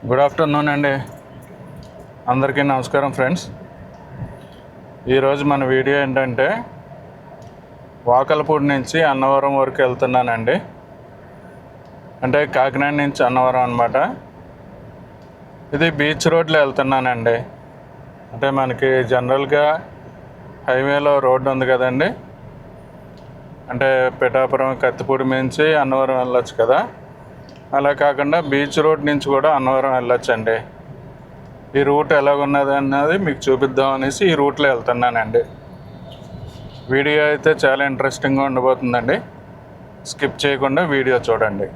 Good afternoon అండి. అందరికీ నమస్కారం ఫ్రెండ్స్. ఈరోజు మన వీడియో ఏంటంటే వాకలపూడి నుంచి అన్నవరం వరకు వెళ్తున్నానండి. అంటే కాకినాడ నుంచి అన్నవరం అనమాట. ఇది బీచ్ రోడ్లో వెళ్తున్నానండి. అంటే మనకి జనరల్గా హైవేలో రోడ్డు ఉంది కదండి, అంటే పిఠాపురం కత్తిపూడి నుంచి అన్నవరం వెళ్ళొచ్చు కదా, అలా కాకుండా బీచ్ రోడ్ నుంచి కూడా అన్నవరం వెళ్ళొచ్చండి. ఈ రూట్ ఎలాగున్నది అన్నది మీకు చూపిద్దాం అనేసి ఈ రూట్లో వెళ్తున్నానండి. వీడియో అయితే చాలా ఇంట్రెస్టింగ్గా ఉండబోతుందండి. స్కిప్ చేయకుండా వీడియో చూడండి.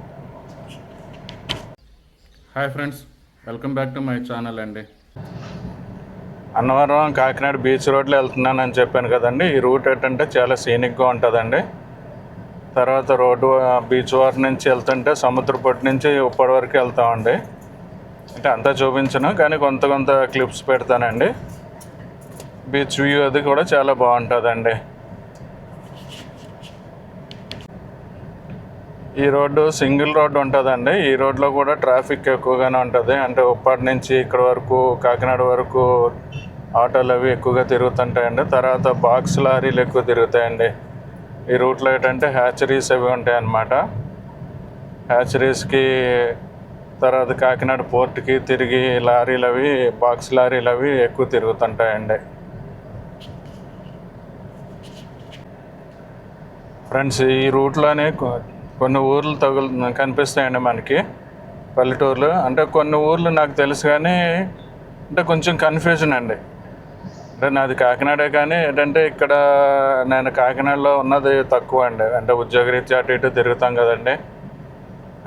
Hi friends, welcome back to my channel అండి. అన్నవరం కాకినాడ బీచ్ రోడ్లో వెళ్తున్నానని చెప్పాను కదండి. ఈ రూట్ ఏంటంటే చాలా సీనిక్గా ఉంటుందండి. తర్వాత రోడ్డు బీచ్ వారి నుంచి వెళ్తుంటే సముద్రపొట్టు నుంచి ఉప్పటి వరకు వెళ్తామండి. అంటే అంతా చూపించను, కానీ కొంత క్లిప్స్ పెడతానండి. బీచ్ వ్యూ అది కూడా చాలా బాగుంటుందండి. ఈ రోడ్డు సింగిల్ రోడ్డు ఉంటుందండి. ఈ రోడ్లో కూడా ట్రాఫిక్ ఎక్కువగానే ఉంటుంది. అంటే ఉప్పాటి నుంచి ఇక్కడ వరకు కాకినాడ వరకు ఆటోలు అవి ఎక్కువగా తిరుగుతుంటాయండి. తర్వాత బాక్స్ లారీలు ఎక్కువ తిరుగుతాయండి. ఈ రూట్లో ఏంటంటే హ్యాచరీస్ అవి ఉంటాయి అన్నమాట. హ్యాచరీస్కి తర్వాత కాకినాడ పోర్ట్కి తిరిగి లారీలు అవి బాక్స్ లారీలు అవి ఎక్కువ తిరుగుతుంటాయండి. ఫ్రెండ్స్, ఈ రూట్లోనే కొన్ని ఊర్లు కనిపిస్తాయండి మనకి, పల్లెటూర్లు. అంటే కొన్ని ఊర్లు నాకు తెలుసు, కానీ అంటే కొంచెం కన్ఫ్యూజన్ అండి. అంటే నాది కాకినాడే, కానీ ఏంటంటే ఇక్కడ నేను కాకినాడలో ఉన్నది తక్కువ అండి. అంటే ఉద్యోగరీత్యా అటు ఇటు తిరుగుతాం కదండి,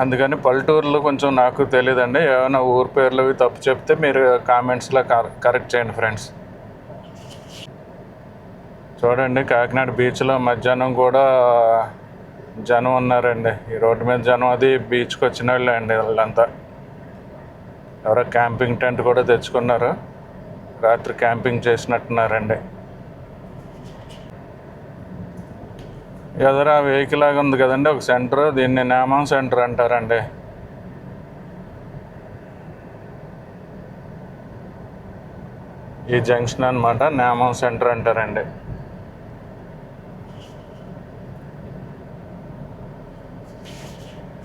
అందుకని పల్లెటూర్లు కొంచెం నాకు తెలియదండి. ఏమైనా ఊరు పేర్లు అవి తప్పు చెప్తే మీరు కామెంట్స్లో కరెక్ట్ చేయండి ఫ్రెండ్స్. చూడండి, కాకినాడ బీచ్లో మధ్యాహ్నం కూడా జనం ఉన్నారండి. ఈ రోడ్డు మీద జనం, అది బీచ్కి వచ్చిన వాళ్ళే అండి వాళ్ళంతా. ఎవరో క్యాంపింగ్ టెంట్ కూడా తెచ్చుకున్నారు, రాత్రి క్యాంపింగ్ చేసినట్టున్నారండి. ఎదురా వెహికల్ లాగా ఉంది కదండి ఒక సెంటర్, దీన్ని నేమం సెంటర్ అంటారండి. ఈ జంక్షన్ అనమాట నేమం సెంటర్ అంటారండి.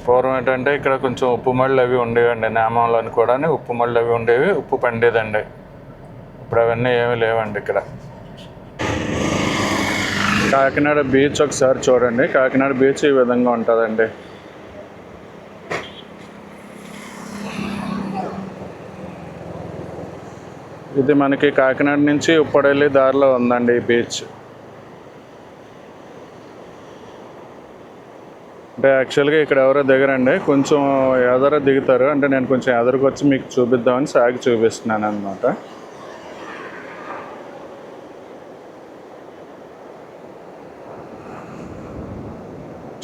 పూర్వం ఏంటంటే ఇక్కడ కొంచెం ఉప్పు మళ్ళు అవి ఉండేవండి. నేమంలోని కూడా ఉప్పు మళ్ళు అవి ఉండేవి, ఉప్పు పండేదండి. ఇప్పుడు అవన్నీ ఏమీ లేవండి ఇక్కడ. కాకినాడ బీచ్ ఒకసారి చూడండి. కాకినాడ బీచ్ ఈ విధంగా ఉంటుందండి. ఇది మనకి కాకినాడ నుంచి ఉప్పడెల్లి దారిలో ఉందండి ఈ బీచ్. అంటే యాక్చువల్గా ఇక్కడ ఎవరో దిగరండి, కొంచెం ఎదర దిగుతారు. అంటే నేను కొంచెం ఎదరికి వచ్చి మీకు చూపిద్దామని సాగి చూపిస్తున్నాను అన్నమాట.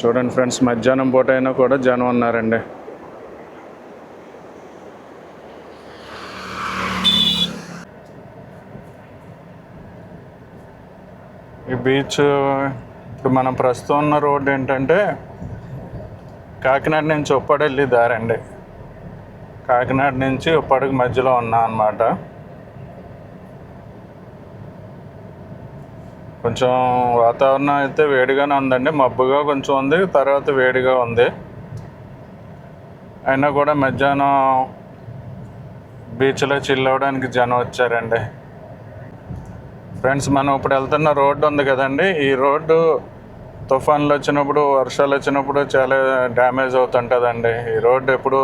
చూడండి ఫ్రెండ్స్, మధ్యాహ్నం పూట అయినా కూడా జనం ఉన్నారండి. ఈ బీచ్ ఇప్పుడు మనం ప్రస్తుతం ఉన్న రోడ్డు ఏంటంటే కాకినాడ నుంచి ఉప్పడెల్లి దారండి. కాకినాడ నుంచి ఉప్పడికి మధ్యలో ఉన్నాం అన్నమాట. కొంచెం వాతావరణం అయితే వేడిగానే ఉందండి, మబ్బుగా కొంచెం ఉంది, తర్వాత వేడిగా ఉంది. అయినా కూడా మధ్యాహ్నం బీచ్లో చిల్ అవ్వడానికి జనం వచ్చారండి. ఫ్రెండ్స్, మనం ఇప్పుడు వెళ్తున్న రోడ్డు ఉంది కదండి, ఈ రోడ్డు తుఫాన్లు వచ్చినప్పుడు, వర్షాలు వచ్చినప్పుడు చాలా డ్యామేజ్ అవుతుంటుందండి. ఈ రోడ్డు ఎప్పుడు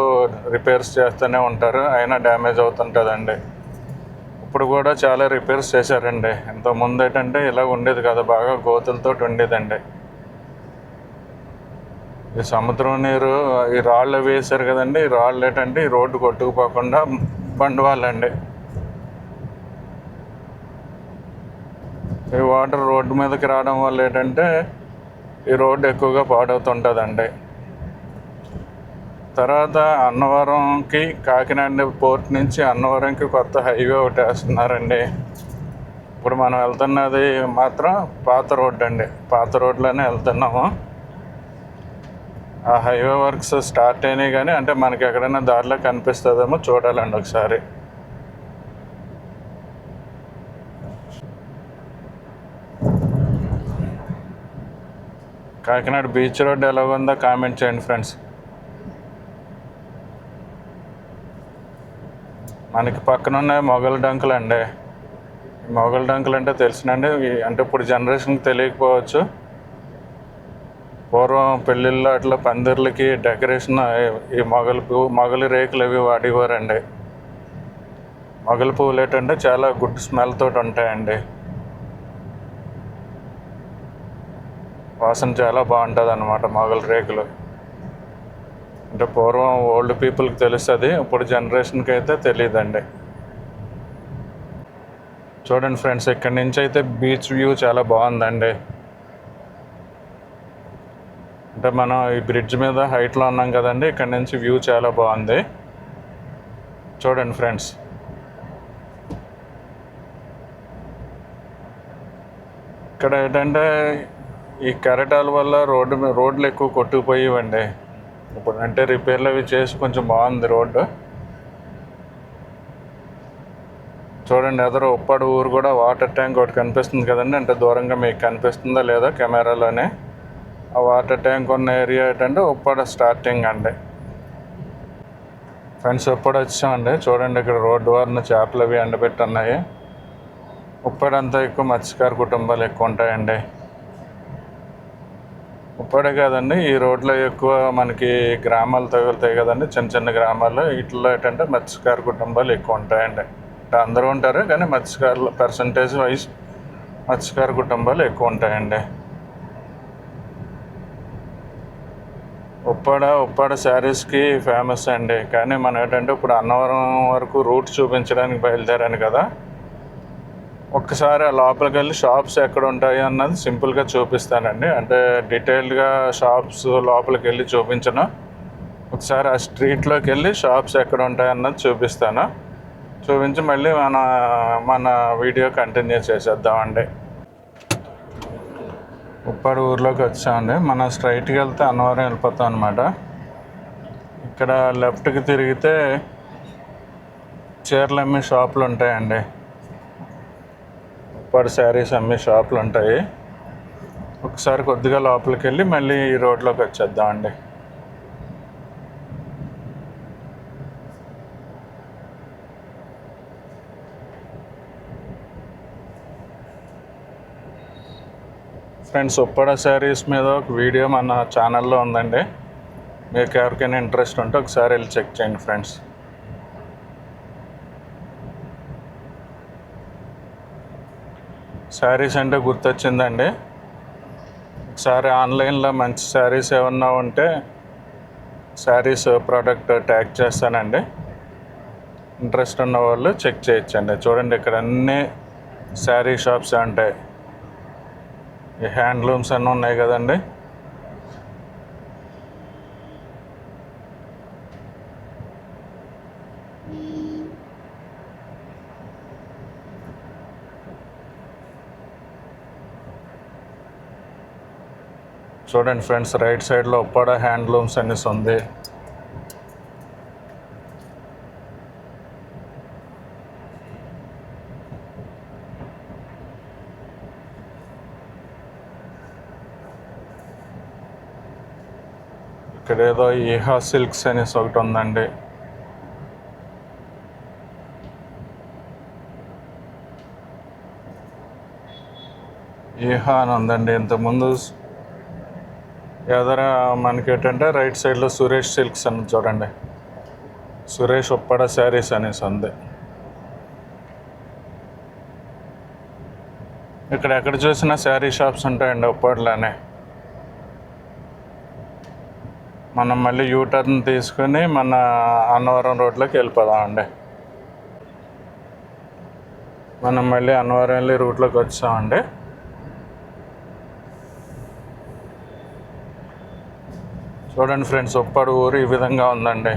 రిపేర్స్ చేస్తూనే ఉంటారు, అయినా డ్యామేజ్ అవుతుంటుందండి. ఇప్పుడు కూడా చాలా రిపేర్స్ చేశారండి. ఇంతకుముందు ఏంటంటే ఇలా ఉండేది కదా, బాగా గోతులతో ఉండేదండి. ఈ సముద్రం నీరు, ఈ రాళ్ళు వేశారు కదండి, ఈ రాళ్ళు ఏంటంటే ఈ రోడ్డు కొట్టుకుపోకుండా బండవాళ్ళండి. ఈ వాటర్ రోడ్డు మీదకి రావడం వల్ల ఏంటంటే ఈ రోడ్డు ఎక్కువగా పాడవుతుంటుందండి. తర్వాత అన్నవరంకి, కాకినాడ పోర్ట్ నుంచి అన్నవరంకి కొత్త హైవే ఒకటి వేస్తున్నారండి. ఇప్పుడు మనం వెళ్తున్నది మాత్రం పాత రోడ్డు అండి. పాత రోడ్లోనే వెళ్తున్నాము. ఆ హైవే వర్క్స్ స్టార్ట్ అయినాయి కానీ అంటే మనకి ఎక్కడైనా దారిలో కనిపిస్తుందేమో చూడాలండి ఒకసారి. కాకినాడ బీచ్ రోడ్ ఎలాగుందో కామెంట్ చేయండి ఫ్రెండ్స్. మనకి పక్కన ఉన్నాయి మొగల్ డంకులు అండి. మొగల్ డంకులు అంటే తెలిసినండి, అంటే ఇప్పుడు జనరేషన్కి తెలియకపోవచ్చు. పూర్వం పెళ్ళిళ్ళు అట్లా పందిర్లకి డెకరేషన్ ఈ మొగలి రేకులు అవి వాడేవారండి. మొగలి పువ్వులు ఏంటంటే చాలా గుడ్ స్మెల్ తోటి ఉంటాయండి, వాసన చాలా బాగుంటుంది అన్నమాట మొగలి రేకులు. అంటే పూర్వం ఓల్డ్ పీపుల్కి తెలుస్తుంది, ఇప్పుడు జనరేషన్కి అయితే తెలియదండి. చూడండి ఫ్రెండ్స్, ఇక్కడి నుంచి అయితే బీచ్ వ్యూ చాలా బాగుందండి. అంటే మనం ఈ బ్రిడ్జ్ మీద హైట్లో ఉన్నాం కదండి, ఇక్కడ నుంచి వ్యూ చాలా బాగుంది. చూడండి ఫ్రెండ్స్, ఇక్కడ ఏంటంటే ఈ కెరటాల వల్ల రోడ్లు ఎక్కువ కొట్టుకుపోయేవండి. ఇప్పుడు అంటే రిపేర్లు అవి చేసి కొంచెం బాగుంది రోడ్డు. చూడండి, ఎదురు ఉప్పాడు ఊరు కూడా వాటర్ ట్యాంక్ ఒకటి కనిపిస్తుంది కదండి. అంటే దూరంగా మీకు కనిపిస్తుందా లేదా కెమెరాలోనే. ఆ వాటర్ ట్యాంక్ ఉన్న ఏరియా ఏంటంటే ఉప్పాడ స్టార్టింగ్ అండి. ఫ్రెండ్స్, ఉప్పాడ వచ్చామండి. చూడండి, ఇక్కడ రోడ్డు వారిన చేపలు అవి ఎండబెట్టి ఉన్నాయి. ఉప్పాడంతా ఎక్కువ మత్స్యకార కుటుంబాలు ఎక్కువ ఉంటాయండి. ఉప్పాడే కాదండి, ఈ రోడ్లో ఎక్కువ మనకి గ్రామాలు తగులుతాయి కదండి, చిన్న చిన్న గ్రామాలు. వీటిలో ఏంటంటే మత్స్యకార కుటుంబాలు ఎక్కువ ఉంటాయండి. అంటే అందరూ ఉంటారు కానీ మత్స్యకారుల పర్సంటేజ్ వైజ్ మత్స్యకార కుటుంబాలు ఎక్కువ ఉంటాయండి. ఉప్పాడ శారీస్కి ఫేమస్ అండి. కానీ మనం ఏంటంటే ఇప్పుడు అన్నవరం వరకు రూట్ చూపించడానికి బయలుదేరాను కదా, ఒక్కసారి ఆ లోపలికి వెళ్ళి షాప్స్ ఎక్కడ ఉంటాయి అన్నది సింపుల్గా చూపిస్తానండి. అంటే డీటెయిల్డ్గా షాప్స్ లోపలికి వెళ్ళి చూపించను. ఒకసారి ఆ స్ట్రీట్లోకి వెళ్ళి షాప్స్ ఎక్కడ ఉంటాయి అన్నది చూపించి మళ్ళీ మన వీడియో కంటిన్యూ చేసేద్దామండి. ఉప్పాడు ఊర్లోకి వచ్చామండి. మనం స్ట్రైట్కి వెళ్తే అన్నవరం వెళ్ళిపోతాం అనమాట. ఇక్కడ లెఫ్ట్కి తిరిగితే చీరలు అమ్మే షాపులు ఉంటాయండి. ఉప్పాడు శారీస్ అమ్మే షాపులు ఉంటాయి. ఒకసారి కొద్దిగా లోపలికి వెళ్ళి మళ్ళీ ఈ రోడ్లోకి వచ్చేద్దామండి. ఫ్రెండ్స్, ఉప్పాడ శారీస్ మీద ఒక వీడియో మన ఛానల్లో ఉందండి. మీకు ఎవరికైనా ఇంట్రెస్ట్ ఉంటే ఒకసారి వెళ్ళి చెక్ చేయండి ఫ్రెండ్స్. శారీస్ అంటే గుర్తొచ్చిందండి, ఒకసారి ఆన్లైన్లో మంచి శారీస్ ఏమన్నా ఉంటే శారీస్ ప్రోడక్ట్ ట్యాగ్ చేస్తానండి. ఇంట్రెస్ట్ ఉన్న వాళ్ళు చెక్ చేయొచ్చండి. చూడండి, ఇక్కడ అన్నీ శారీ షాప్స్ ఉంటాయి. ఈ హ్యాండ్లూమ్స్ అన్నీ ఉన్నాయి కదండి. చూడండి ఫ్రెండ్స్, రైట్ సైడ్లో ఉప్పాడ హ్యాండ్లూమ్స్ అనేసి ఉంది. ఇక్కడ ఏదో ఈహా సిల్క్స్ అనేసి ఒకటి ఉందండి. ఈహా అని ఉందండి. ఇంతకుముందు ఎదర మనకి ఏంటంటే రైట్ సైడ్లో సురేష్ సిల్క్స్ అని చూడండి, సురేష్ ఉప్పాడ శారీస్ అనేసి ఉంది. ఇక్కడ ఎక్కడ చూసినా శారీ షాప్స్ ఉంటాయండి ఉప్పాడలోనే. మనం మళ్ళీ యూటర్న్ తీసుకుని మన అన్నవరం రోడ్లోకి వెళ్ళిపోదామండి. మనం మళ్ళీ అన్నవరం వెళ్ళి రూట్లోకి వచ్చామండి. చూడండి ఫ్రెండ్స్, ఉప్పాడు ఊరు ఈ విధంగా ఉందండి.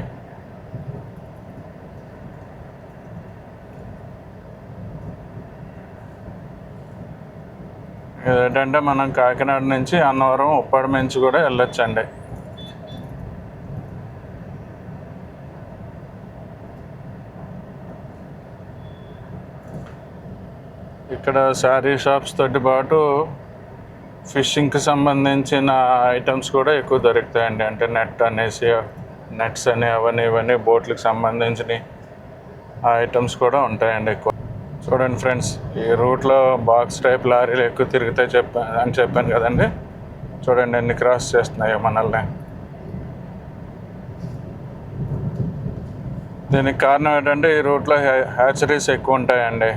ఏంటంటే మనం కాకినాడ నుంచి అన్నవరం ఉప్పాడు నుంచి కూడా వెళ్ళొచ్చండి. ఇక్కడ శారీ షాప్స్ తోటి పాటు ఫిషింగ్కి సంబంధించిన ఐటమ్స్ కూడా ఎక్కువ దొరుకుతాయండి. అంటే నెట్స్ అని అవన్నీ ఇవన్నీ బోట్లకు సంబంధించిన ఆ ఐటమ్స్ కూడా ఉంటాయండి ఎక్కువ. చూడండి ఫ్రెండ్స్, ఈ రూట్లో బాక్స్ టైప్ లారీలు ఎక్కువ తిరుగుతాయి అని చెప్పాను కదండి. చూడండి ఎన్ని క్రాస్ చేస్తున్నాయో మనల్ని. దీనికి కారణం ఏంటంటే ఈ రూట్లో హ్యాచరీస్ ఎక్కువ ఉంటాయండి.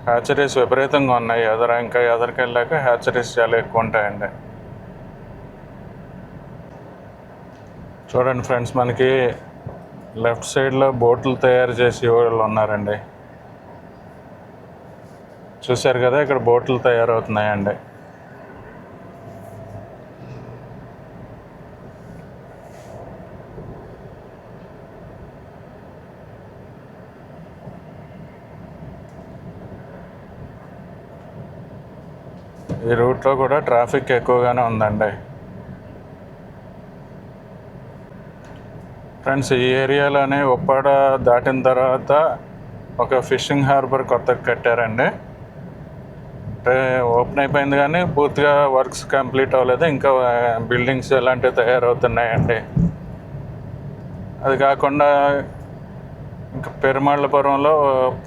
హ్యాచరీస్ విపరీతంగా ఉన్నాయి. ఇంకా ఎదరికెళ్ళాక హ్యాచరీస్ చాలా ఎక్కువ ఉంటాయండి. చూడండి ఫ్రెండ్స్, మనకి లెఫ్ట్ సైడ్లో బోట్లు తయారు చేసి వాళ్ళు ఉన్నారండి. చూశారు కదా, ఇక్కడ బోట్లు తయారవుతున్నాయండి. ఈ రూట్లో కూడా ట్రాఫిక్ ఎక్కువగానే ఉందండి. ఫ్రెండ్స్, ఈ ఏరియాలోనే ఉప్పాడ దాటిన తర్వాత ఒక ఫిషింగ్ హార్బర్ కొత్తగా కట్టారండి. అంటే ఓపెన్ అయిపోయింది కానీ పూర్తిగా వర్క్స్ కంప్లీట్ అవ్వలేదు. ఇంకా బిల్డింగ్స్ ఇలాంటివి తయారవుతున్నాయండి. అది కాకుండా ఇంకా పెరుమాళ్ళపురంలో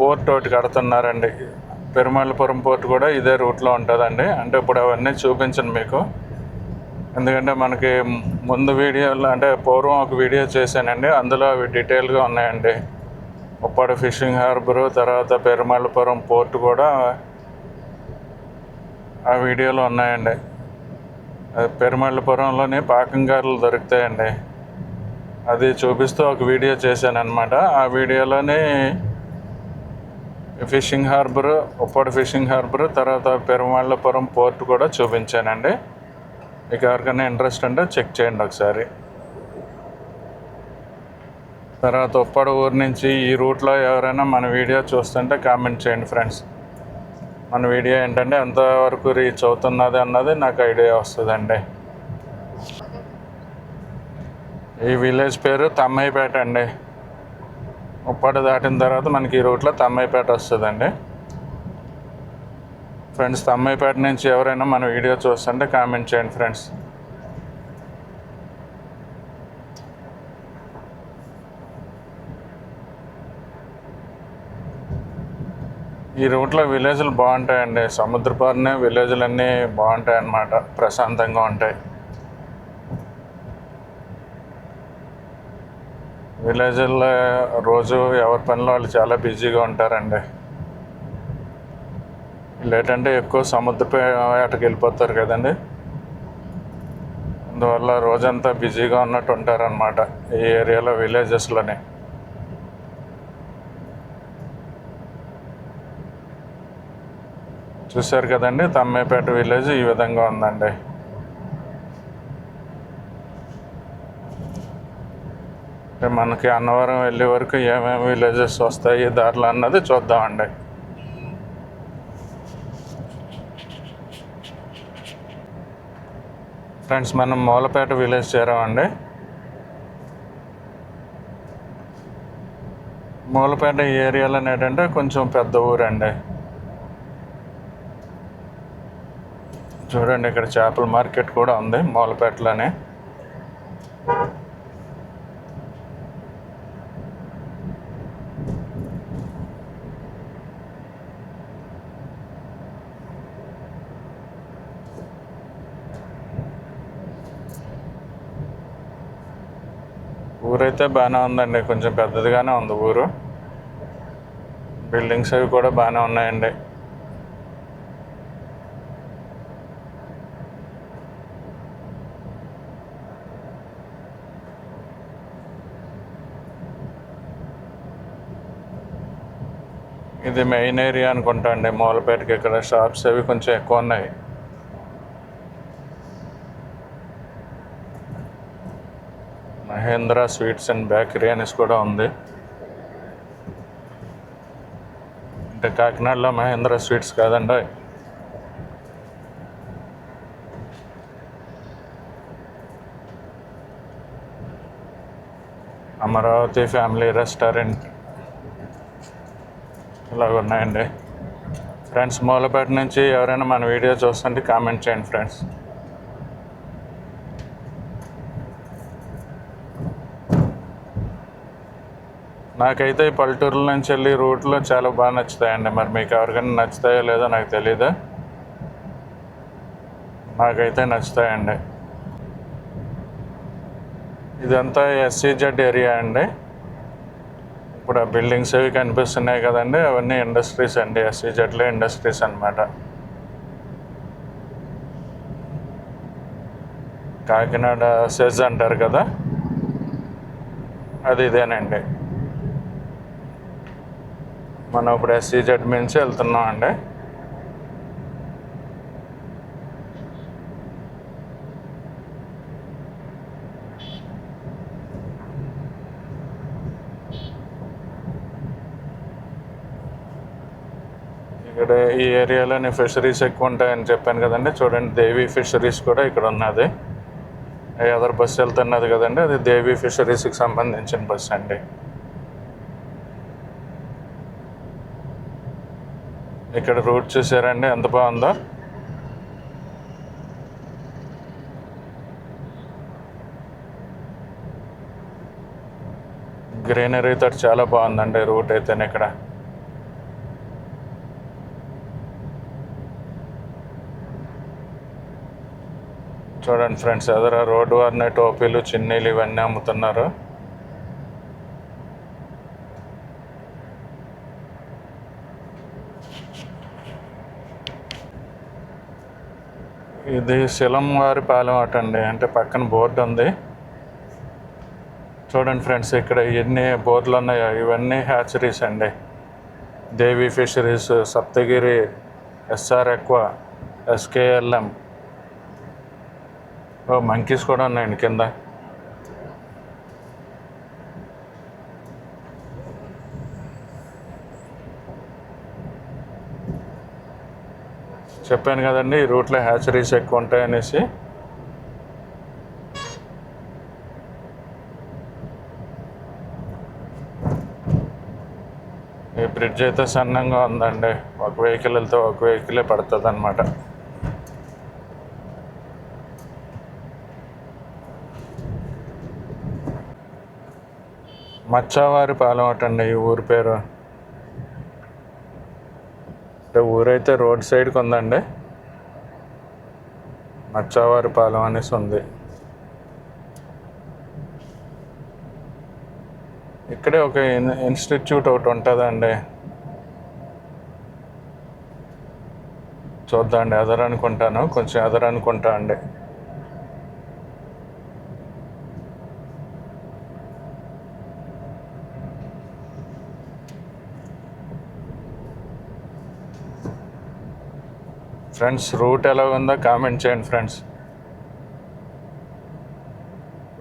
పోర్ట్ ఒకటి కడుతున్నారండి. పెరుమాళ్ళపురం పోర్ట్ కూడా ఇదే రూట్లో ఉంటుందండి. అంటే ఇప్పుడు అవన్నీ చూపించను మీకు, ఎందుకంటే మనకి ముందు వీడియోలో అంటే పూర్వం ఒక వీడియో చేశానండి. అందులో అవి డీటెయిల్గా ఉన్నాయండి. ఉప్పాడ ఫిషింగ్ హార్బరు, తర్వాత పెరుమాళ్ళపురం పోర్ట్ కూడా ఆ వీడియోలో ఉన్నాయండి. పెరుమాళ్ళపురంలోని పాకంగారులు దొరుకుతాయండి. అది చూపిస్తూ ఒక వీడియో చేశాను అనమాట. ఆ వీడియోలోని fishing harbour, Uppada fishing harbour, తర్వాత పెరుమాళ్ళపురం పోర్ట్ కూడా చూపించానండి. మీకు ఎవరికైనా ఇంట్రెస్ట్ ఉంటే చెక్ చేయండి ఒకసారి. తర్వాత ఉప్పాడ ఊరు నుంచి ఈ రూట్లో ఎవరైనా మన వీడియో చూస్తుంటే కామెంట్ చేయండి ఫ్రెండ్స్. మన వీడియో ఏంటంటే ఎంతవరకు రీచ్ అవుతున్నది అన్నది నాకు ఐడియా వస్తుందండి. ఈ విలేజ్ పేరు తమ్మైపేట అండి. ఉప్పాడ దాటిన తర్వాత మనకి ఈ రూట్లో తమ్మైపేట వస్తుందండి. ఫ్రెండ్స్, తమ్మైపేట నుంచి ఎవరైనా మన వీడియో చూస్తుంటే కామెంట్ చేయండి ఫ్రెండ్స్. ఈ రూట్లో విలేజ్లు బాగుంటాయండి. సముద్రపాలనే విలేజ్లు అన్నీ బాగుంటాయి అన్నమాట, ప్రశాంతంగా ఉంటాయి. విలేజ్ల్లో రోజు ఎవరి పనిలో వాళ్ళు చాలా బిజీగా ఉంటారండి. లేటంటే ఎక్కువ సముద్ర వేటకి వెళ్ళిపోతారు కదండి. అందువల్ల రోజంతా బిజీగా ఉన్నట్టు ఉంటారనమాట ఈ ఏరియాలో, విలేజెస్లోనే. చూశారు కదండి, తమ్మైపేట విలేజ్ ఈ విధంగా ఉందండి. మనకి అన్నవరం వెళ్ళే వరకు ఏమేమి విలేజెస్ వస్తాయి దారిలో అన్నది చూద్దామండి. ఫ్రెండ్స్, మనం మూలపేట విలేజ్ చేరామండి. మూలపేట ఏరియాలో ఏంటంటే కొంచెం పెద్ద ఊరండి. చూడండి, ఇక్కడ చేపల మార్కెట్ కూడా ఉంది మూలపేటలోనే. ఊరైతే బాగానే ఉందండి, కొంచెం పెద్దదిగానే ఉంది ఊరు. బిల్డింగ్స్ అవి కూడా బాగానే ఉన్నాయండి. ఇది మెయిన్ ఏరియా అనుకుంటా అండి మూలపేటకి. ఇక్కడ షాప్స్ అవి కొంచెం ఎక్కువ ఉన్నాయి. మహేంద్ర స్వీట్స్ అండ్ బేకరీ అనేసి కూడా ఉంది. అంటే కాకినాడలో మహేంద్ర స్వీట్స్ కాదండి. Amaravati family restaurant. ఇలాగ ఉన్నాయండి ఫ్రెండ్స్. మూలపేట నుంచి ఎవరైనా మన వీడియో చూస్తుంటే కామెంట్ చేయండి ఫ్రెండ్స్. నాకైతే ఈ పల్లెటూరుల నుంచి వెళ్ళి రూట్లో చాలా బాగా నచ్చుతాయండి. మరి మీకు ఎవరికైనా నచ్చుతాయో లేదో నాకు తెలీదు, నాకైతే నచ్చుతాయండి. ఇదంతా SEZ ఏరియా అండి. ఇప్పుడు ఆ బిల్డింగ్స్ అవి కనిపిస్తున్నాయి కదండి, అవన్నీ ఇండస్ట్రీస్ అండి. SEZలో ఇండస్ట్రీస్ అన్నమాట. కాకినాడ సెజ్ అంటారు కదా, అది ఇదేనండి. మనం ఇప్పుడు SEZ నుంచి వెళ్తున్నాం అండి. ఇక్కడ ఈ ఏరియాలోని ఫిషరీస్ ఎక్కువ ఉంటాయని చెప్పాను కదండి. చూడండి, దేవి ఫిషరీస్ కూడా ఇక్కడ ఉన్నది. ఎదర్ బస్సు వెళ్తున్నది కదండి, అది దేవి ఫిషరీస్కి సంబంధించిన బస్సు అండి. ఇక్కడ రూట్ చూసారండి ఎంత బాగుందో. గ్రీనరీ తోటి చాలా బాగుందండి రూట్ అయితే. ఇక్కడ చూడండి ఫ్రెండ్స్, ఎదుర రోడ్డు వారిని టోపీలు, చిన్నీలు ఇవన్నీ అమ్ముతున్నారు. ఇది శిలంవారి పాలెం అటండి, అంటే పక్కన బోర్డు ఉంది. చూడండి ఫ్రెండ్స్, ఇక్కడ ఎన్ని బోర్డులు ఉన్నాయో, ఇవన్నీ హ్యాచరీస్ అండి. Devi fisheries, Saptagiri, SR Aqua, SKLM. Monkeys కూడా ఉన్నాయండి కింద. చెప్పాను కదండి ఈ రూట్లో హ్యాచరీస్ ఎక్కువ ఉంటాయనేసి. ఈ బ్రిడ్జ్ అయితే సన్నంగా ఉందండి, ఒక వెహికల్ వెళ్తే ఒక వెహికలే పడుతుంది అన్నమాట. మచ్చావారి పాలెం అటండి ఈ ఊరి పేరు. అంటే ఊరైతే రోడ్ సైడ్కి ఉందండి, మచ్చావారి పాలెం అనేసి ఉంది. ఇక్కడే ఒక ఇన్స్టిట్యూట్ ఒకటి ఉంటుందండి, చూద్దాండి. ఎదరనుకుంటాను, కొంచెం ఎదరనుకుంటా అండి. ఫ్రెండ్స్, రూట్ ఎలా ఉందో కామెంట్ చేయండి ఫ్రెండ్స్.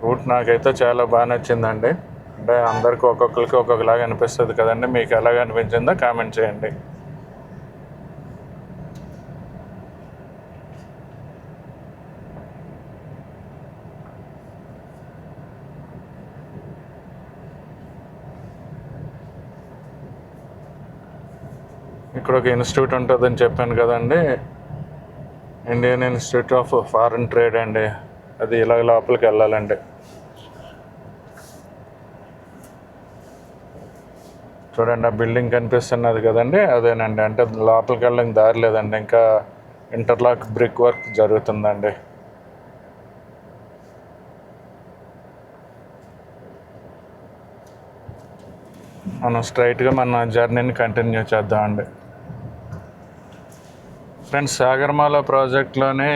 రూట్ నాకైతే చాలా బాగా నచ్చిందండి. అంటే అందరికీ ఒక్కొక్కరికి ఒక్కొక్కలాగా అనిపిస్తుంది కదండి, మీకు ఎలాగ అనిపించిందో కామెంట్ చేయండి. ఇక్కడ ఒక ఇన్స్టిట్యూట్ ఉంటుందని చెప్పాను కదండి, Indian institute of foreign trade అండి. అది ఇలా లోపలికి వెళ్ళాలండి. చూడండి, ఆ బిల్డింగ్ కనిపిస్తున్నది కదండి, అదేనండి. అంటే లోపలికి వెళ్ళడానికి దారి లేదండి, ఇంకా ఇంటర్లాక్ బ్రిక్ వర్క్ జరుగుతుందండి. మనం స్ట్రైట్గా మన జర్నీని కంటిన్యూ చేద్దామండి. ఫ్రెండ్స్, సాగర్మాల ప్రాజెక్ట్లోనే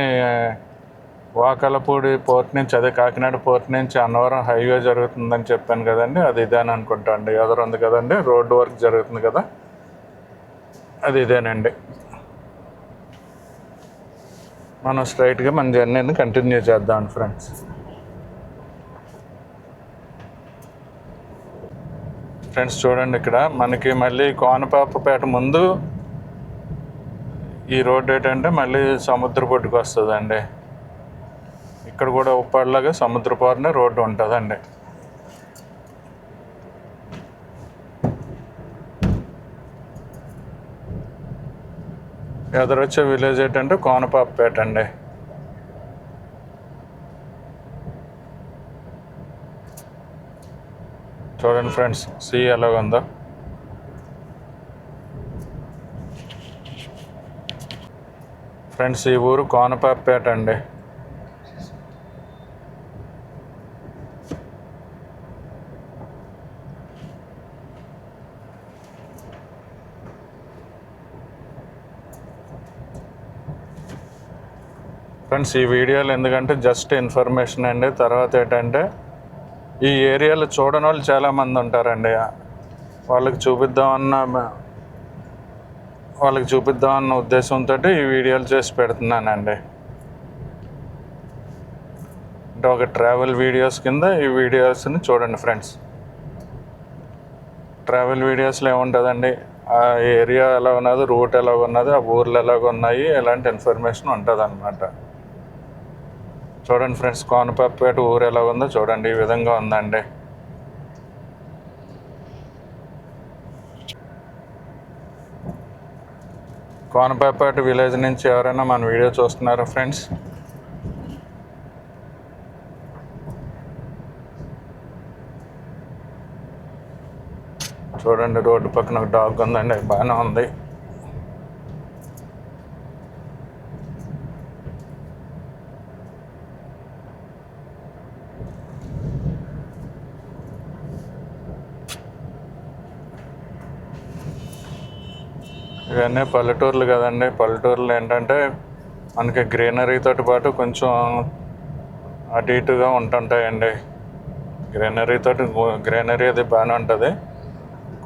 వాకలపూడి పోర్ట్ నుంచి, అదే కాకినాడ పోర్ట్ నుంచి అన్నవరం హైవే జరుగుతుందని చెప్పాను కదండి, అది ఇదేని అనుకుంటా అండి. ఎదురు ఉంది కదండి, రోడ్డు వర్క్ జరుగుతుంది కదా, అది ఇదేనండి. మనం స్ట్రైట్గా మన జర్నీని కంటిన్యూ చేద్దాం ఫ్రెండ్స్. ఫ్రెండ్స్ చూడండి, ఇక్కడ మనకి మళ్ళీ కోనపాపపేట ముందు ఈ రోడ్ ఏంటంటే మళ్ళీ సముద్రపొడ్డుకు వస్తుందండి. ఇక్కడ కూడా ఉప్పాడలాగా సముద్రపారునే రోడ్డు ఉంటుందండి. ఎదురొచ్చే విలేజ్ ఏంటంటే కోనపాపపేట అండి. చూడండి ఫ్రెండ్స్, సీ ఎలాగుందో. ఫ్రెండ్స్, ఈ ఊరు కోనపాపపేట అండి. ఫ్రెండ్స్, ఈ వీడియోలు ఎందుకంటే జస్ట్ ఇన్ఫర్మేషన్ అండి. తర్వాత ఏంటంటే ఈ ఏరియాలో చూడని వాళ్ళు చాలామంది ఉంటారండి. వాళ్ళకి చూపిద్దామన్న ఉద్దేశంతో ఈ వీడియోలు చేసి పెడుతున్నానండి. అంటే ఒక ట్రావెల్ వీడియోస్ కింద ఈ వీడియోస్ని చూడండి ఫ్రెండ్స్. ట్రావెల్ వీడియోస్లో ఏముంటుందండి, ఆ ఏరియా ఎలా ఉన్నది, రూట్ ఎలా ఉన్నది, ఆ ఊర్లు ఎలాగ ఉన్నాయి, ఎలాంటి ఇన్ఫర్మేషన్ ఉంటుంది అన్నమాట. చూడండి ఫ్రెండ్స్, కోనపాపపేట ఊరు ఎలా ఉందో చూడండి. ఈ విధంగా ఉందండి. కోనపాపపేట విలేజ్ నుంచి ఎవరైనా మన వీడియో చూస్తున్నారా ఫ్రెండ్స్? చూడండి, రోడ్డు పక్కన ఒక డాగ్ ఉందండి, బాగానే ఉంది. ఇవన్నీ పల్లెటూర్లు కదండి. పల్లెటూర్లు ఏంటంటే మనకి గ్రీనరీతో పాటు కొంచెం అటు ఇటుగా ఉంటుంటాయండి. గ్రీనరీ అది బాగానే ఉంటుంది.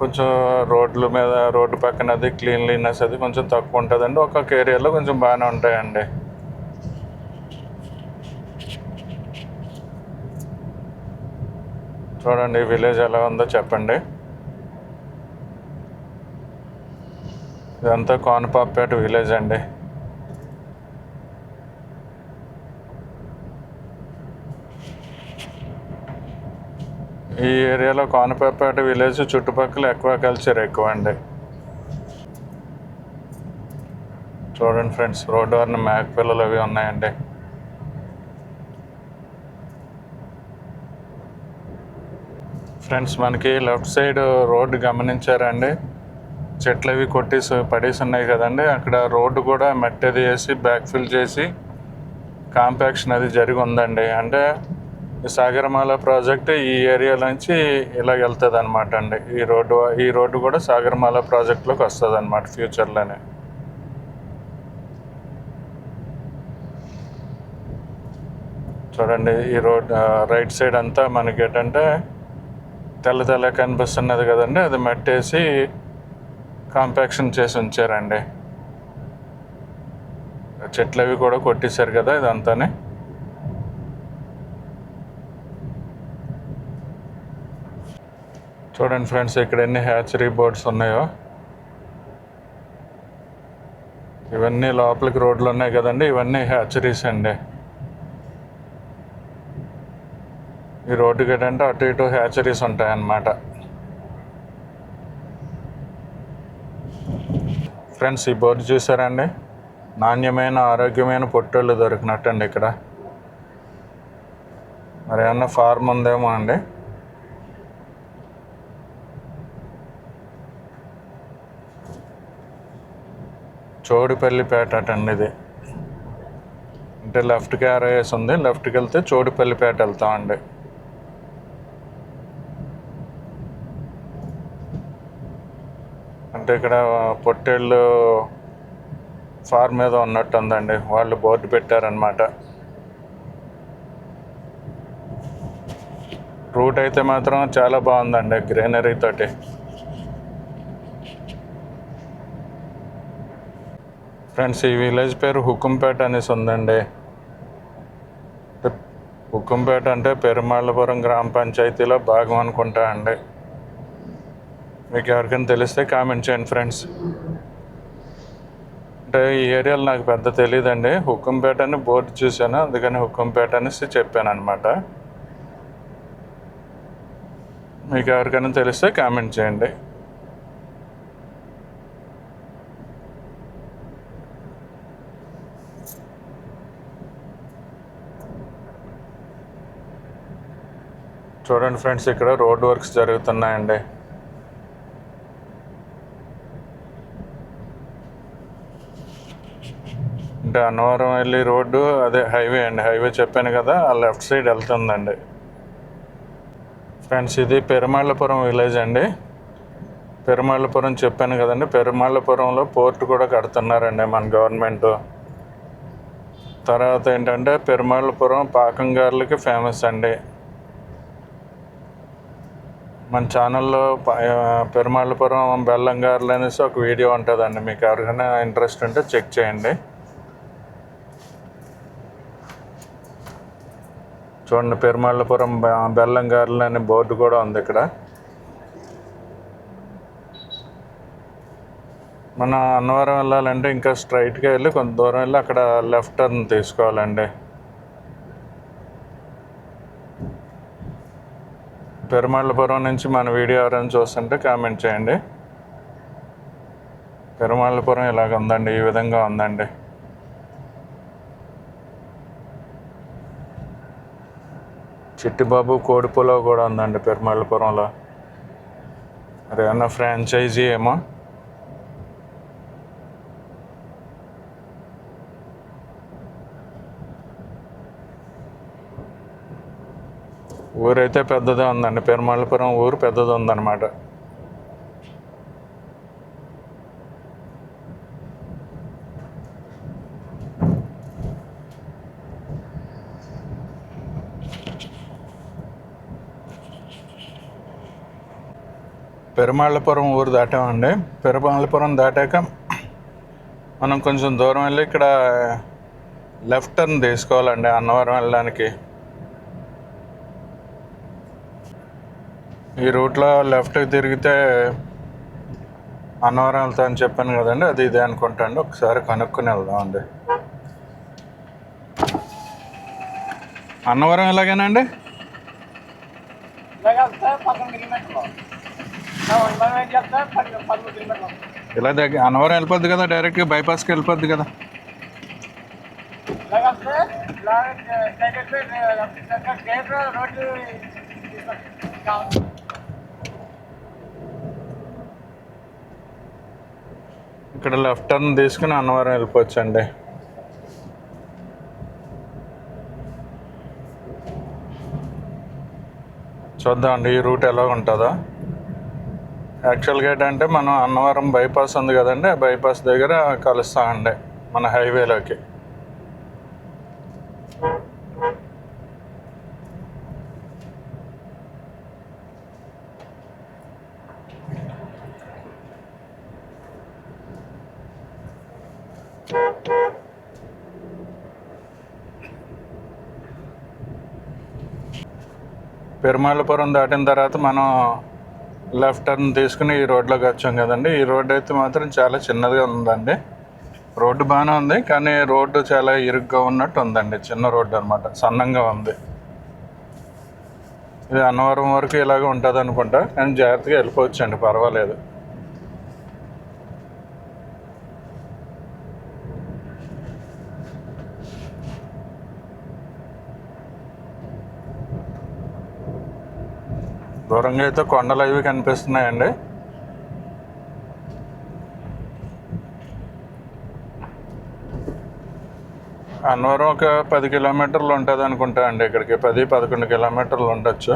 కొంచెం రోడ్డు పక్కన అది క్లీన్లీనెస్ అది కొంచెం తక్కువ ఉంటుందండి. ఒక్కొక్క ఏరియాలో కొంచెం బాగానే ఉంటాయండి. చూడండి, విలేజ్ ఎలా ఉందో చెప్పండి. ఇదంతా కోనపాపపేట విలేజ్ అండి. ఈ ఏరియాలో కోనపాపపేట విలేజ్ చుట్టుపక్కల కల్చర్ ఎక్కువ అండి. చూడండి ఫ్రెండ్స్, రోడ్డు వారిని మేక పిల్లలు అవి ఉన్నాయండి. ఫ్రెండ్స్, మనకి లెఫ్ట్ సైడ్ రోడ్డు గమనించారండి, చెట్లు అవి పడేసి ఉన్నాయి కదండి. అక్కడ రోడ్డు కూడా మట్టి అది వేసి బ్యాక్ ఫిల్ చేసి కాంపాక్షన్ అది జరిగి ఉందండి. అంటే సాగరమాల ప్రాజెక్ట్ ఈ ఏరియా నుంచి ఇలా వెళ్తుంది అనమాట అండి. ఈ రోడ్డు కూడా సాగరమాల ప్రాజెక్ట్లోకి వస్తుంది అనమాట ఫ్యూచర్లోనే. చూడండి, ఈ రోడ్ రైట్ సైడ్ అంతా మనకి ఏంటంటే తెల్ల కనిపిస్తున్నది కదండి, అది మట్టేసి కాంపాక్షన్ చేసి ఉంచారండి. చెట్లు అవి కూడా కొట్టేశారు కదా ఇదంతానే. చూడండి ఫ్రెండ్స్, ఇక్కడ ఎన్ని హ్యాచరీ బోర్డ్స్ ఉన్నాయో. ఇవన్నీ లోపలికి రోడ్లు ఉన్నాయి కదండి, ఇవన్నీ హ్యాచరీస్ అండి. ఈ రోడ్డుకి ఏంటంటే అటు ఇటు హ్యాచరీస్ ఉంటాయన్నమాట. ఫ్రెండ్స్, ఈ బోర్డు చూసారండి, నాణ్యమైన ఆరోగ్యమైన పొట్టేళ్ళు దొరికినట్టండి ఇక్కడ. మరి ఏమన్నా ఫార్మ్ ఉందేమో అండి. చోడుపల్లిపేట అండి ఇది. అంటే లెఫ్ట్కి ఆర్ఐఎస్ ఉంది, లెఫ్ట్కి వెళ్తే చోడుపల్లిపేట వెళ్తామండి. అంటే ఇక్కడ పొట్టేళ్ళు ఫార్మ్ మీద ఉన్నట్టు ఉందండి, వాళ్ళు బోర్డు పెట్టారనమాట. రూట్ అయితే మాత్రం చాలా బాగుందండి, గ్రీనరీ తోటి. ఫ్రెండ్స్, ఈ విలేజ్ పేరు హుకుంపేట అనేసి ఉందండి. హుకుంపేట అంటే పెరుమాళ్ళపురం గ్రామ పంచాయతీలో భాగం అనుకుంటా అండి. మీకు ఎవరికైనా తెలిస్తే కామెంట్ చేయండి ఫ్రెండ్స్. అంటే ఈ ఏరియాలో నాకు పెద్ద తెలియదండి, హుకుంపేట అని బోర్డు చూశాను, అందుకని హుకుంపేట అనేసి చెప్పాను అనమాట. మీకు ఎవరికైనా తెలిస్తే కామెంట్ చేయండి. చూడండి ఫ్రెండ్స్, ఇక్కడ రోడ్ వర్క్స్ జరుగుతున్నాయండి. అంటే అన్నవరం వెళ్ళి రోడ్డు అదే హైవే అండి. హైవే చెప్పాను కదా, ఆ లెఫ్ట్ సైడ్ వెళ్తుందండి. ఫ్రెండ్స్, ఇది పెరుమాళ్ళపురం విలేజ్ అండి. పెరుమాళ్ళపురం చెప్పాను కదండి, పెరుమాళ్ళపురంలో పోర్ట్ కూడా కడుతున్నారండి మన గవర్నమెంట్. తర్వాత ఏంటంటే పెరుమాళ్ళపురం పాకంగారులకి ఫేమస్ అండి. మన ఛానల్లో పెరుమాళ్ళపురం బెల్లంగారులు అనేసి ఒక వీడియో ఉంటుందండి. మీకు ఎవరికైనా ఇంట్రెస్ట్ ఉంటే చెక్ చేయండి. చూడండి, పెరుమాళ్ళపురం బెల్లంగారులు అనే బోర్డు కూడా ఉంది ఇక్కడ. మన అన్నవరం వెళ్ళాలంటే ఇంకా స్ట్రైట్గా వెళ్ళి కొంత దూరం వెళ్ళి అక్కడ లెఫ్ట్ టర్న్ తీసుకోవాలండి. పెరుమాళ్ళపురం నుంచి మన వీడియో ఎవరైనా చూస్తుంటే కామెంట్ చేయండి. పెరుమాళ్ళపురం ఇలాగ ఉందండి, ఈ విధంగా ఉందండి. చిట్టిబాబు కోడిపులావ్ కూడా ఉందండి పెరుమాళ్ళపురంలో. మరి ఏమన్నా ఫ్రాంచైజీ ఏమో. ఊరైతే పెద్దదే ఉందండి, పెరుమాళ్ళపురం ఊరు పెద్దది ఉందన్నమాట. పెరుమాళ్ళపురం ఊరు దాటామండి. పెరుమాళ్ళపురం దాటాక మనం కొంచెం దూరం వెళ్ళి ఇక్కడ లెఫ్ట్ టర్న్ తీసుకోవాలండి అన్నవరం వెళ్ళడానికి. ఈ రూట్లో లెఫ్ట్కి తిరిగితే అన్నవరం వెళ్తా అని చెప్పాను కదండి, అది ఇదే అనుకుంటా అండి. ఒకసారి కనుక్కొని వెళ్దామండి. అన్నవరం ఎలాగేనండి? ఇలా దగ్గర అన్నవరం వెళ్ళిపోద్ది కదా, డైరెక్ట్గా బైపాస్కి వెళ్ళిపోద్ది కదా. ఇక్కడ లెఫ్ట్ టర్న్ తీసుకుని అన్నవరం వెళ్ళిపోవచ్చండి. చూద్దామండి ఈ రూట్ ఎలా ఉంటుందో. యాక్చువల్గా ఏంటంటే మనం అన్నవరం బైపాస్ ఉంది కదండి, ఆ బైపాస్ దగ్గర కలుస్తామండి మన హైవేలోకి. పెరుమాళ్ళపురం దాటిన తర్వాత మనం లెఫ్ట్ టర్న్ తీసుకుని ఈ రోడ్లోకి వచ్చాం కదండి. ఈ రోడ్డు అయితే మాత్రం చాలా చిన్నదిగా ఉందండి. రోడ్డు బాగానే ఉంది, కానీ రోడ్డు చాలా ఇరుగ్గా ఉన్నట్టు ఉందండి. చిన్న రోడ్డు అనమాట, సన్నంగా ఉంది. ఇది అన్నవరం వరకు ఇలాగ ఉంటుంది అనుకుంటా, కానీ జాగ్రత్తగా వెళ్ళిపోవచ్చండి, పర్వాలేదు. దూరంగా అయితే కొండలు అవి కనిపిస్తున్నాయండి. అన్నవరం ఒక 10 కిలోమీటర్లు ఉంటుంది అనుకుంటా అండి. ఇక్కడికి 10-11 కిలోమీటర్లు ఉండొచ్చు.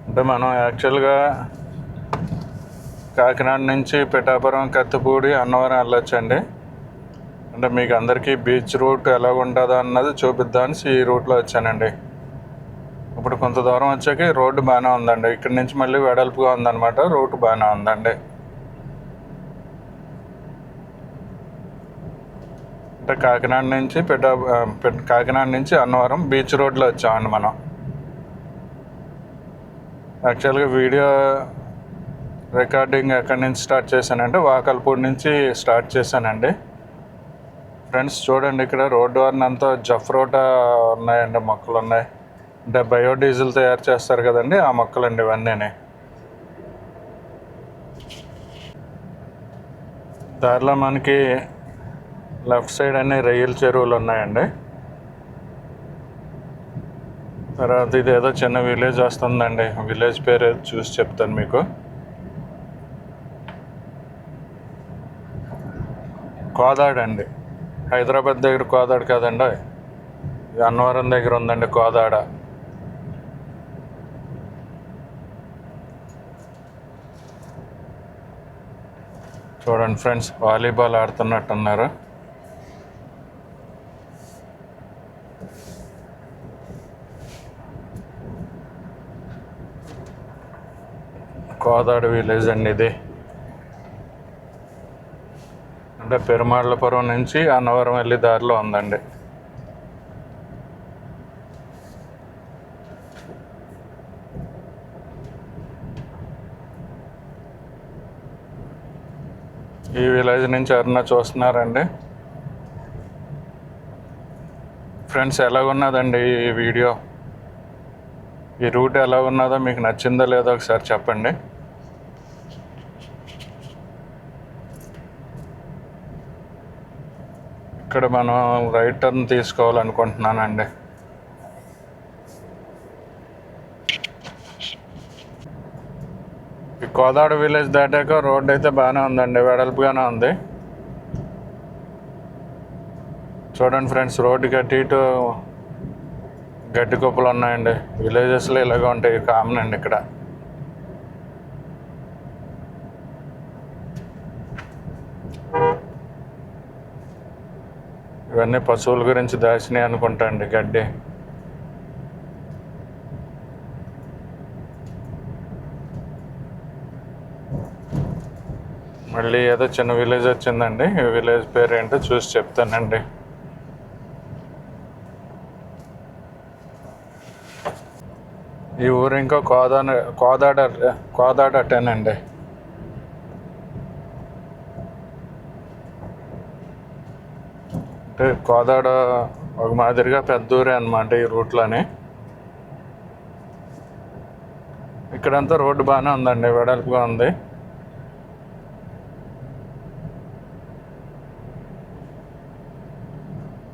అంటే మనం యాక్చువల్గా కాకినాడ నుంచి పిఠాపురం, కత్తిపూడి, అన్నవరం వెళ్ళొచ్చండి. అంటే మీకు అందరికీ బీచ్ రూట్ ఎలా ఉంటుందో అన్నది చూపిద్దామని ఈ రూట్లో వచ్చానండి. ఇప్పుడు కొంత దూరం వచ్చాక రోడ్డు బాగానే ఉందండి. ఇక్కడ నుంచి మళ్ళీ వెడల్పుగా ఉందన్నమాట, రూట్ బాగానే ఉందండి. అంటే కాకినాడ నుంచి అన్నవరం బీచ్ రోడ్లో వచ్చామండి మనం. యాక్చువల్గా వీడియో రికార్డింగ్ ఎక్కడి నుంచి స్టార్ట్ చేశానంటే వాకల్పూడి నుంచి స్టార్ట్ చేశానండి. ఫ్రెండ్స్ చూడండి, ఇక్కడ రోడ్డు వారిని అంతా జఫ్రోటా ఉన్నాయండి, మొక్కలు ఉన్నాయి. అంటే బయోడీజిల్ తయారు చేస్తారు కదండి, ఆ మొక్కలండి ఇవన్నీ. దారిలో మనకి లెఫ్ట్ సైడ్ అన్ని రొయ్యల చెరువులు ఉన్నాయండి. తర్వాత ఇది ఏదో చిన్న విలేజ్ వస్తుందండి. విలేజ్ పేరు చూసి చెప్తాను మీకు. కోదాడ అండి. హైదరాబాద్ దగ్గర కోదాడ కదండి, అన్నవరం దగ్గర ఉందండి కోదాడ. చూడండి ఫ్రెండ్స్, వాలీబాల్ ఆడుతున్నట్టున్నారు. కోదాడ విలేజ్ అండి ఇది. అంటే పెరుమాళ్ళపురం నుంచి అన్నవరం వెళ్ళే దారిలో ఉందండి. ఈ విలేజ్ నుంచి ఎవరన్నా చూస్తున్నారండి ఫ్రెండ్స్? ఎలాగున్నదండి ఈ వీడియో? ఈ రూట్ ఎలా ఉన్నదో మీకు నచ్చిందో లేదో ఒకసారి చెప్పండి. ఇక్కడ మనం రైట్ టర్న్ తీసుకోవాలనుకుంటున్నానండి. ఈ కోదాడ విలేజ్ దాటాక రోడ్డు అయితే బాగానే ఉందండి, వెడల్పుగానే ఉంది. చూడండి ఫ్రెండ్స్, రోడ్డుకి అటు ఇటు గడ్డి కుప్పలు ఉన్నాయండి. విలేజెస్లో ఇలాగ ఉంటాయి, కామన్ అండి ఇక్కడ. ఇవన్నీ పశువుల గురించి దాచినాయి అనుకుంటా అండి, గడ్డి. మళ్ళీ ఏదో చిన్న విలేజ్ వచ్చిందండి. ఈ విలేజ్ పేరు ఏంటో చూసి చెప్తానండి. ఈ ఊరు ఇంకో కోదాడ అటేనండి. అంటే కోదాడ ఒక మాదిరిగా పెద్ద ఊరే అన్నమాట ఈ రూట్లోని. ఇక్కడంతా రోడ్డు బాగానే ఉందండి, వెడల్పుగా ఉంది.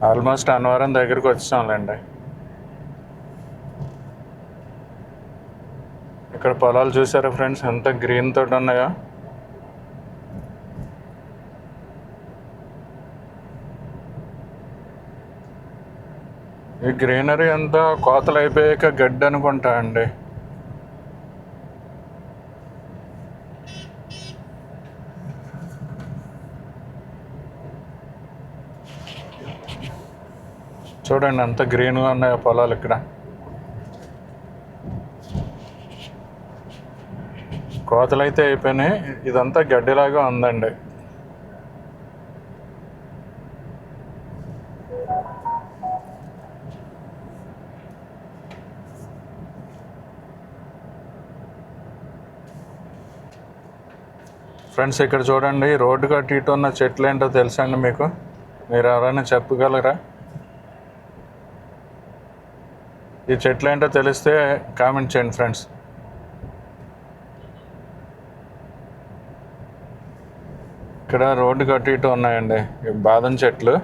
ఆల్మోస్ట్ అన్నవరం దగ్గరికి వచ్చాంలేండి. ఇక్కడ పొలాలు చూసారా ఫ్రెండ్స్, ఎంత గ్రీన్ తోటి ఉన్నాయో. ఈ గ్రీనరీ అంతా కోతలు అయిపోయాక గడ్డి అనుకుంటా అండి. చూడండి అంత గ్రీన్గా ఉన్నాయో పొలాలు ఇక్కడ. కోతలు అయితే అయిపోయినాయి, ఇదంతా గడ్డిలాగా ఉందండి. ఫ్రెండ్స్ ఇక్కడ చూడండి, రోడ్డుకి అటు ఇటు ఉన్న చెట్లు ఏంటో తెలుసా అండి మీకు? మీరు ఎవరైనా చెప్పగలరా? ఈ చెట్లు ఏంటో తెలిస్తే కామెంట్ చేయండి ఫ్రెండ్స్. ఇక్కడ రోడ్డుకి అటు ఇటు ఉన్నాయండి బాదం చెట్లు.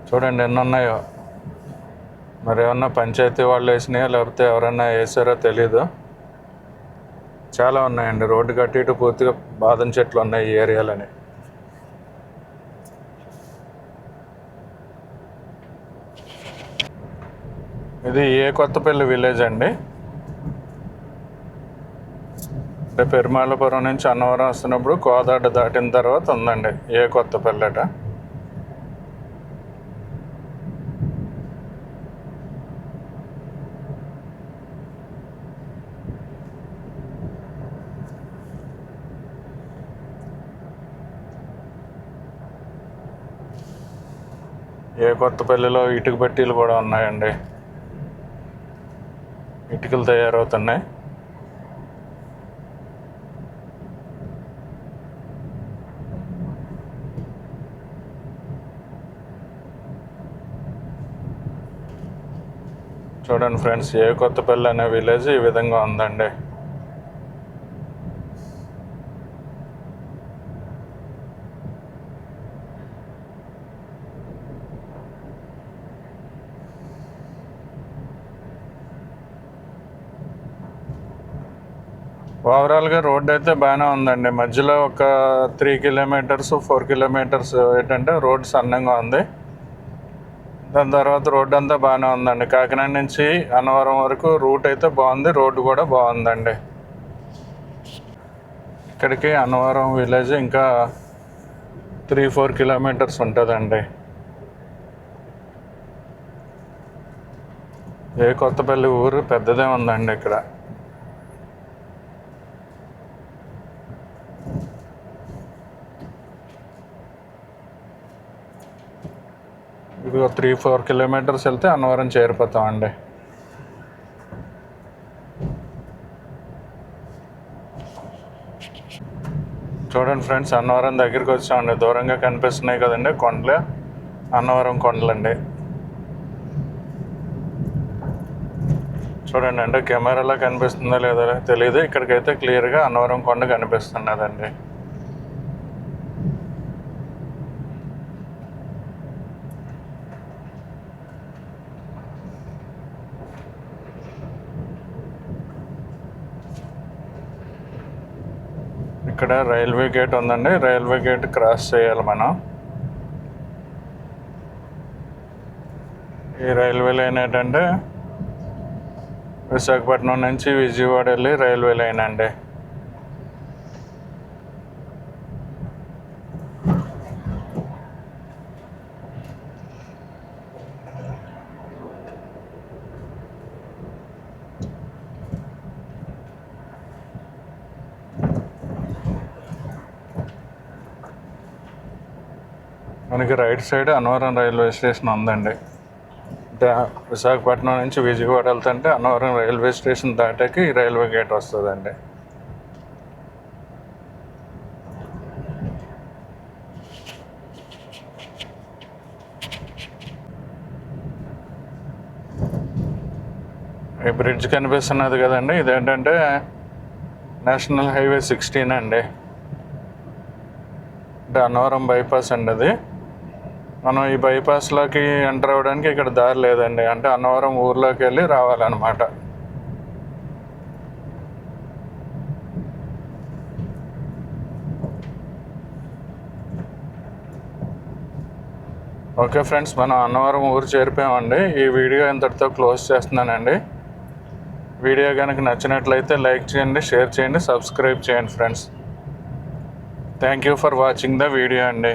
చూడండి ఎన్ని ఉన్నాయో. మరి ఏమన్నా పంచాయతీ వాళ్ళు వేసినాయో లేకపోతే ఎవరన్నా వేసారో తెలీదు. చాలా ఉన్నాయండి, రోడ్డుకి అటు ఇటు పూర్తిగా బాదం చెట్లు ఉన్నాయి ఈ ఏరియాలోని. ఇది ఏ కొత్తపల్లి విలేజ్ అండి. అంటే పెరుమాళ్ళపురం నుంచి అన్నవరం వస్తున్నప్పుడు కోదాడ దాటిన తర్వాత ఉందండి ఏ కొత్తపల్లి అట. ఏ కొత్తపల్లిలో ఇటుక బట్టీలు కూడా ఉన్నాయండి, ఇటుకలు తయారవుతున్నాయి. చూడండి ఫ్రెండ్స్, ఏ కొత్తపల్లి అనే విలేజ్ ఈ విధంగా ఉందండి. ఓవరాల్గా రోడ్ అయితే బాగానే ఉందండి. మధ్యలో ఒక 3 కిలోమీటర్స్ 4 కిలోమీటర్స్ ఏంటంటే రోడ్ సన్నంగా ఉంది. దాని తర్వాత రోడ్ అంతా బాగానే ఉందండి. కాకినాడ నుంచి అన్నవరం వరకు రూట్ అయితే బాగుంది, రోడ్డు కూడా బాగుందండి. ఇక్కడికి అన్నవరం విలేజ్ ఇంకా 3-4 కిలోమీటర్స్ ఉంటుందండి. ఏ కొత్తపల్లి ఊరు పెద్దదే ఉందండి ఇక్కడ. ఇది 3-4 కిలోమీటర్స్ వెళ్తే అన్నవరం చేరిపోతామండి. చూడండి ఫ్రెండ్స్, అన్నవరం దగ్గరికి వచ్చామండి. దూరంగా కనిపిస్తున్నాయి కదండి కొండలు, అన్నవరం కొండలండి. చూడండి, అంటే కెమెరాలో కనిపిస్తుందో లేదో తెలియదు, ఇక్కడికైతే క్లియర్గా అన్నవరం కొండ కనిపిస్తున్నదండి. ఇక్కడ రైల్వే గేట్ ఉందండి. రైల్వే గేట్ క్రాస్ చేయాలి మనం. ఈ రైల్వే లైన్ ఏంటంటే విశాఖపట్నం నుంచి విజయవాడ వెళ్ళి రైల్వే లైన్ అండి. మనకి right side Annavaram railway station ఉందండి. అంటే విశాఖపట్నం నుంచి విజయవాడ వెళ్తుంటే అన్నవరం రైల్వే స్టేషన్ దాటాకి ఈ రైల్వే గేట్ వస్తుందండి. ఈ బ్రిడ్జ్ కనిపిస్తున్నది కదండి, ఇదేంటంటే నేషనల్ హైవే 16 అండి. అంటే అన్నవరం బైపాస్ అండి అది. మనం ఈ బైపాస్లోకి ఎంటర్ అవ్వడానికి ఇక్కడ దారి లేదండి. అంటే అన్నవరం ఊర్లోకి వెళ్ళి రావాలన్నమాట. ఓకే ఫ్రెండ్స్, మనం అన్నవరం ఊరు చేరిపోయామండి. ఈ వీడియో ఇంతటితో క్లోజ్ చేస్తున్నానండి. వీడియో కనుక నచ్చినట్లయితే లైక్ చేయండి, షేర్ చేయండి, సబ్స్క్రైబ్ చేయండి friends. Thank you for watching the video అండి.